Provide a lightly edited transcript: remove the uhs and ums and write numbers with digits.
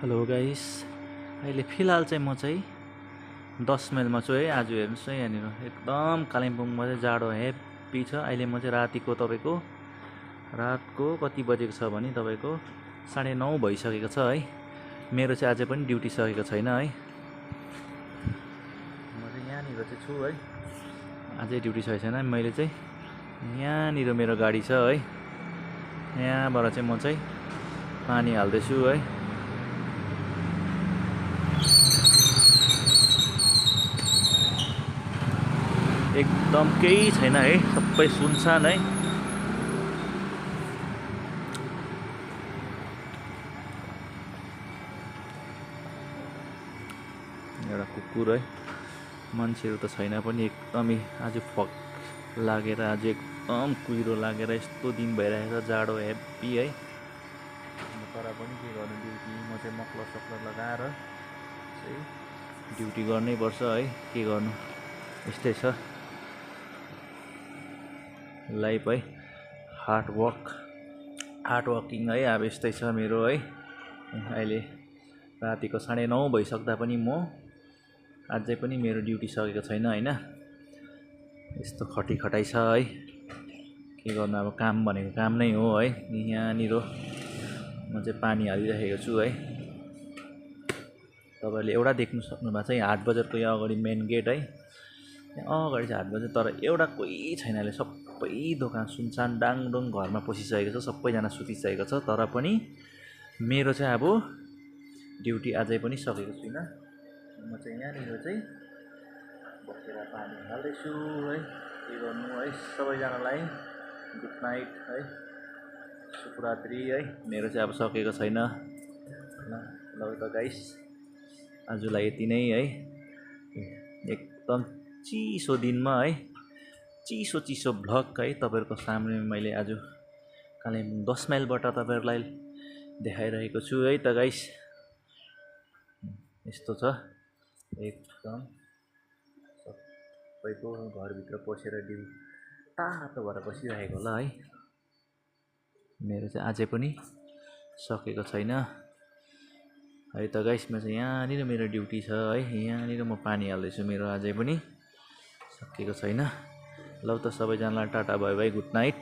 Hello guys, अहिले फिलहाल चाहिँ म चाहिँ 10 माइलमा छु है। आज हेर्नुहोस् है, यहाँनिर एकदम कालिम्पोङमा चाहिँ जाडो हेभी छ। अहिले म चाहिँ रातको कति बजेको छ भने तपाईँको 9:30 भइसकेको छ है। मेरो चाहिँ अझै पनि ड्युटी सकेको छैन है। म चाहिँ यहाँनिर चाहिँ छु है, अझै ड्युटी सकेको छैन। मैले चाहिँ यहाँनिर मेरो गाडी छ है, यहाँबाट चाहिँ म चाहिँ पानी हाल्दैछु है। एकदम केही छैन है, सबै सुनसान है। एउटा कुकुर है, मान्छेहरू त छैन पनि। एकदमै आज फक लागेर, आज एकदम कुहिरो लागेर यस्तो दिन भइरहेको छ, जाडो हेभी है। तर पनि के गर्नु, ड्युटी म चाहिँ मक्लर सक्लर लगाएर चाहिँ ड्युटी गर्नै पर्छ है। के गर्नु, यस्तै छ लाइफ है। हार्ड वर्किङ है। अब यस्तै छ मेरो है। अहिले रातिको 9:30 भइसक्दा पनि म अझै पनि मेरो ड्युटी सकेको छैन होइन। यस्तो खटिखटाइ छ है। के गर्नु, अब काम भनेको काम नै हो है। यहाँनिर म चाहिँ पानी हालिरहेको छु है। तपाईँहरूले एउटा देख्नु सक्नुभएको छ, यहाँ 8 बजेको यहाँ अगाडि मेन गेट है। यहाँ अगाडि चाहिँ 8 बजे, तर एउटा कोही छैन। अहिले सबै दोकान सुनसान डाङडुङ, घरमा पसिसकेको छ, सबैजना सुतिसकेको छ। तर पनि मेरो चाहिँ अब ड्युटी अझै पनि सकेको छुइनँ। म चाहिँ यहाँनिर चाहिँ बसेर पानी हाल्दैछु है। के गर्नु है, सबैजनालाई गुड नाइट है, शुभरात्रि है। मेरो चाहिँ अब सकेको छैन। ल त गाइस, आजलाई यति नै है। एकदम चिसो दिनमा है, चिसो भ्लग है तपाईँहरूको सामने मैले आज कालिम्पोङ 10 माइलबाट तपाईँहरूलाई देखाइरहेको छु है त गाइस। यस्तो छ एकदम, सबैको घरभित्र पसेर तातो भएर बसिरहेको होला है। मेरो चाहिँ अझै पनि सकेको छैन है त गाइस। म चाहिँ यहाँनिर मेरो ड्युटी छ है, यहाँनिर म पानी हाल्दैछु, मेरो अझै पनि सकेको छैन। ल त सबैजनालाई tata bye by, good night.